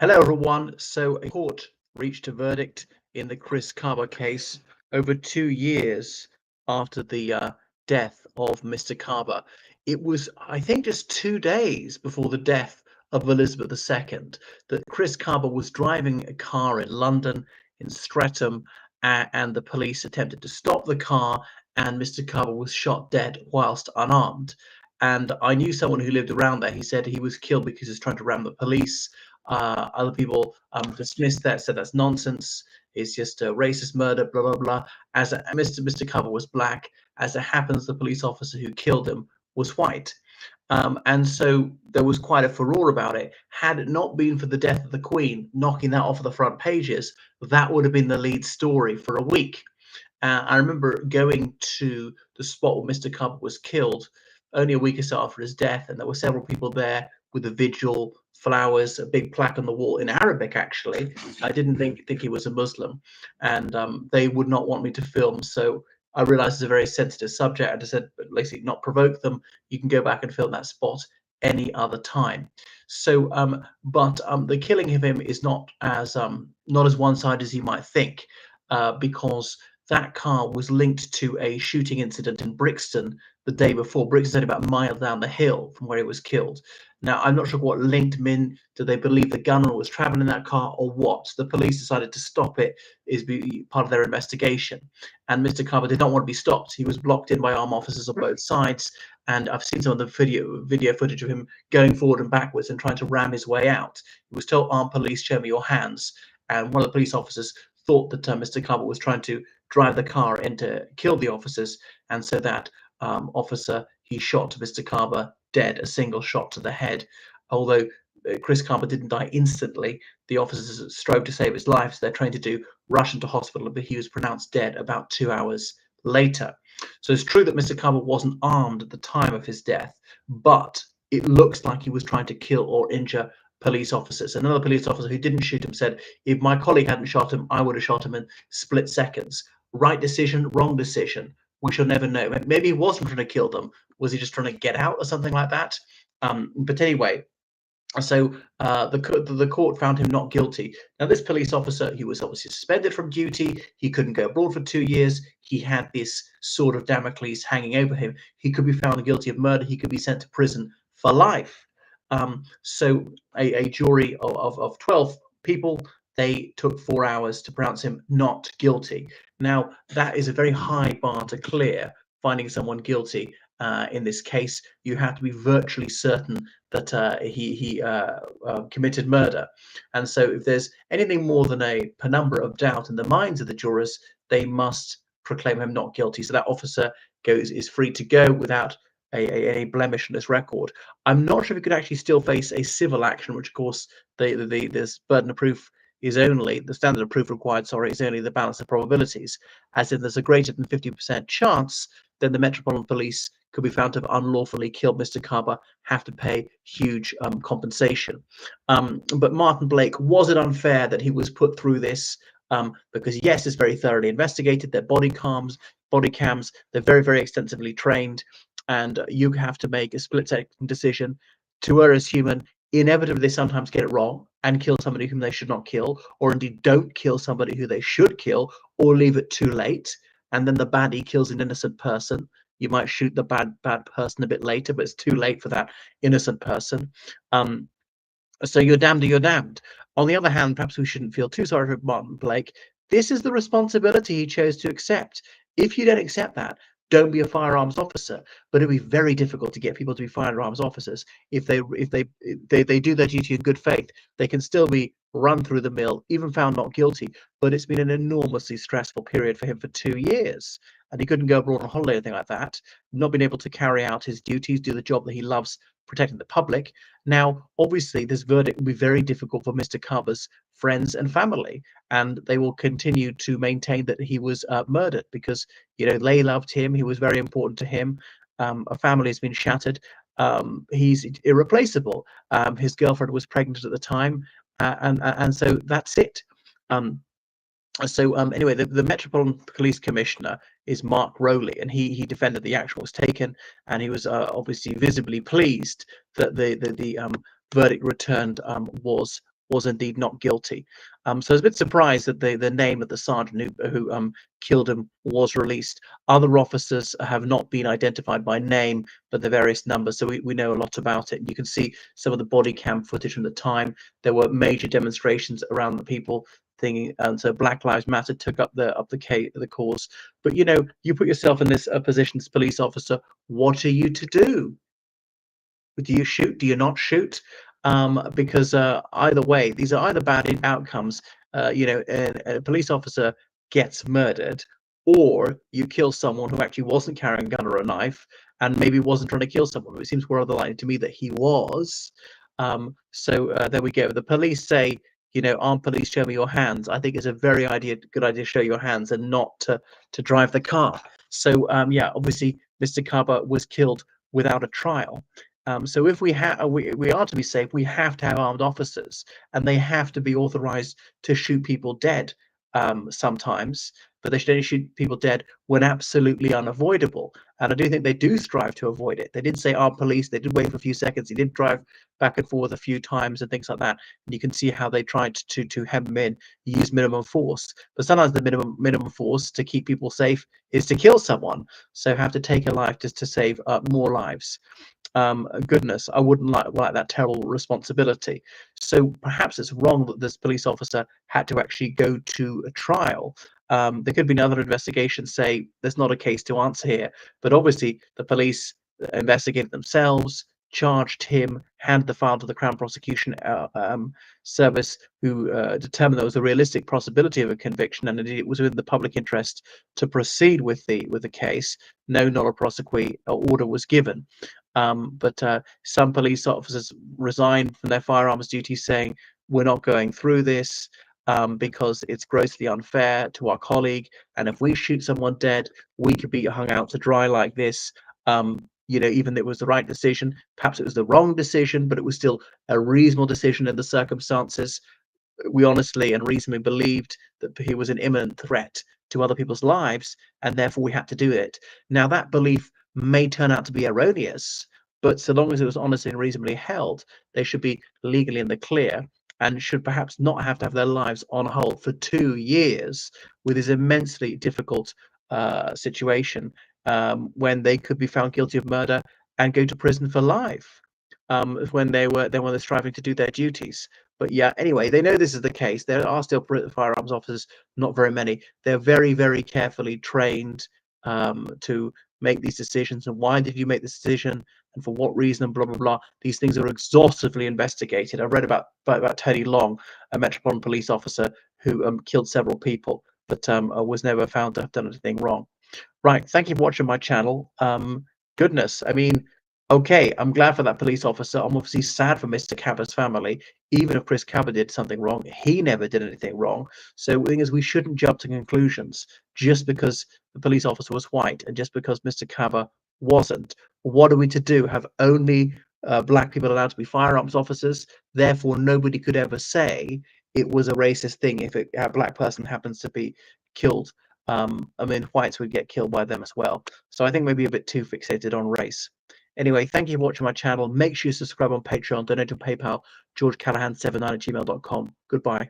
Hello, everyone. So, a court reached a verdict in the Chris Kaba case over 2 years after the death of Mr. Kaba. It was, I think, just 2 days before the death of Elizabeth II that Chris Kaba was driving a car in London, in Streatham, and the police attempted to stop the car, and Mr. Kaba was shot dead whilst unarmed. And I knew someone who lived around there. He said he was killed because he was trying to ram the police. Other people dismissed that, said that's nonsense. It's just a racist murder, blah blah blah. Mr. Cover was black. As it happens, the police officer who killed him was white, and so there was quite a furore about it. Had it not been for the death of the Queen knocking that off of the front pages, that would have been the lead story for a week. I remember going to the spot where Mr. Cover was killed only a week or so after his death, and there were several people there with a vigil, flowers, a big plaque on the wall in Arabic. Actually, I didn't think he was a Muslim, and they would not want me to film. So I realized it's a very sensitive subject. I just said, but Lacey, not provoke them. You can go back and film that spot any other time. So, but the killing of him is not as one-sided as you might think, because that car was linked to a shooting incident in Brixton the day before. Brixton's only about a mile down the hill from where he was killed. Now, I'm not sure what linked him in. Do they believe the gunman was traveling in that car or what? The police decided to stop it, is part of their investigation. And Mr. Carver did not want to be stopped. He was blocked in by armed officers on both sides. And I've seen some of the video footage of him going forward and backwards and trying to ram his way out. He was told, "Armed police, show me your hands." And one of the police officers thought that Mr. Carver was trying to drive the car in to kill the officers, and so that officer, he shot Mr. Carver dead, a single shot to the head. Although Chris Carver didn't die instantly, the officers strove to save his life, so they're trying to rush him to hospital, but he was pronounced dead about 2 hours later. So it's true that Mr. Carver wasn't armed at the time of his death, but it looks like he was trying to kill or injure police officers. Another police officer who didn't shoot him said, if my colleague hadn't shot him, I would have shot him in split seconds. Right decision, wrong decision. We shall never know. Maybe he wasn't trying to kill them. Was he just trying to get out or something like that? But anyway, so the court found him not guilty. Now, this police officer, he was obviously suspended from duty. He couldn't go abroad for 2 years. He had this sword of Damocles hanging over him. He could be found guilty of murder. He could be sent to prison for life. So a jury of 12 people, they took 4 hours to pronounce him not guilty. Now, that is a very high bar to clear, finding someone guilty. In this case, you have to be virtually certain that he committed murder. And so if there's anything more than a penumbra of doubt in the minds of the jurors, they must proclaim him not guilty. So that officer is free to go without a blemish on his record. I'm not sure if he could actually still face a civil action, which of course this burden of proof is only the standard of proof required, is only the balance of probabilities, as if there's a greater than 50% chance, then the Metropolitan Police could be found to have unlawfully killed Mr. Kaba, have to pay huge compensation. But Martin Blake, was it unfair that he was put through this? Because yes, it's very thoroughly investigated. Their body cams, they're very, very extensively trained, and you have to make a split-second decision. To err is human. Inevitably, they sometimes get it wrong and kill somebody whom they should not kill, or indeed don't kill somebody who they should kill, or leave it too late, and then the baddie kills an innocent person. You might shoot the bad person a bit later, but it's too late for that innocent person. So you're damned or you're damned. On the other hand, perhaps we shouldn't feel too sorry for Martin Blake. This is the responsibility he chose to accept. If you don't accept that, don't be a firearms officer. But it'll be very difficult to get people to be firearms officers if they do their duty in good faith. They can still be run through the mill, even found not guilty. But it's been an enormously stressful period for him for 2 years, and he couldn't go abroad on holiday or anything like that. Not been able to carry out his duties, do the job that he loves, protecting the public. Now, obviously, this verdict will be very difficult for Mr. Carver's friends and family, and they will continue to maintain that he was murdered because, they loved him. He was very important to him. A family has been shattered. He's irreplaceable. His girlfriend was pregnant at the time, and so that's it. Anyway, the Metropolitan Police Commissioner is Mark Rowley, and he defended the action was taken, and he was obviously visibly pleased that the verdict returned was was indeed not guilty. So I was a bit surprised that the name of the sergeant who killed him was released. Other officers have not been identified by name, but the various numbers. So we know a lot about it. You can see some of the body cam footage from the time. There were major demonstrations around the people thinking, and so Black Lives Matter took up the cause. But you put yourself in this position as police officer. What are you to do? Do you shoot? Do you not shoot? Because either way, these are either bad outcomes. A police officer gets murdered, or you kill someone who actually wasn't carrying a gun or a knife, and maybe wasn't trying to kill someone. It seems more other likely to me that he was. So there we go. The police say, armed police, show me your hands. I think it's a very good idea to show your hands and not to drive the car. So yeah, obviously, Mr. Kaba was killed without a trial. So if we are to be safe, we have to have armed officers, and they have to be authorized to shoot people dead sometimes, but they should only shoot people dead when absolutely unavoidable. And I do think they do strive to avoid it. They did say armed police. They did wait for a few seconds. He did drive back and forth a few times and things like that. And you can see how they tried to hem him in, use minimum force. But sometimes the minimum force to keep people safe is to kill someone. So have to take a life just to save more lives. Goodness, I wouldn't like that terrible responsibility. So perhaps it's wrong that this police officer had to actually go to a trial. There could be another investigation, say there's not a case to answer here, but obviously the police investigated themselves, charged him, handed the file to the Crown Prosecution Service, who determined there was a realistic possibility of a conviction, and indeed it was within the public interest to proceed with the case. No nolle prosequi order was given. But some police officers resigned from their firearms duties, saying, we're not going through this because it's grossly unfair to our colleague. And if we shoot someone dead, we could be hung out to dry like this. Even though it was the right decision, perhaps it was the wrong decision, but it was still a reasonable decision in the circumstances. We honestly and reasonably believed that he was an imminent threat to other people's lives, and therefore we had to do it. Now, that belief may turn out to be erroneous, but so long as it was honestly and reasonably held, they should be legally in the clear and should perhaps not have to have their lives on hold for 2 years with this immensely difficult situation when they could be found guilty of murder and go to prison for life when they're striving to do their duties. But yeah, anyway, they know this is the case. There are still firearms officers, not very many. They're very, very carefully trained to make these decisions. And why did you make this decision? And for what reason? And blah blah blah. These things are exhaustively investigated. I read about Teddy Long, a Metropolitan Police officer who killed several people, but was never found to have done anything wrong. Right. Thank you for watching my channel. Goodness, I mean, okay, I'm glad for that police officer. I'm obviously sad for Mr. Cabba's family. Even if Chris Cabba did something wrong, he never did anything wrong. So the thing is, we shouldn't jump to conclusions just because the police officer was white and just because Mr. Cabba wasn't. What are we to do? Have only black people allowed to be firearms officers? Therefore, nobody could ever say it was a racist thing if a black person happens to be killed. I mean, whites would get killed by them as well. So I think maybe a bit too fixated on race. Anyway, thank you for watching my channel. Make sure you subscribe on Patreon, donate to PayPal, georgecallahan79@gmail.com. Goodbye.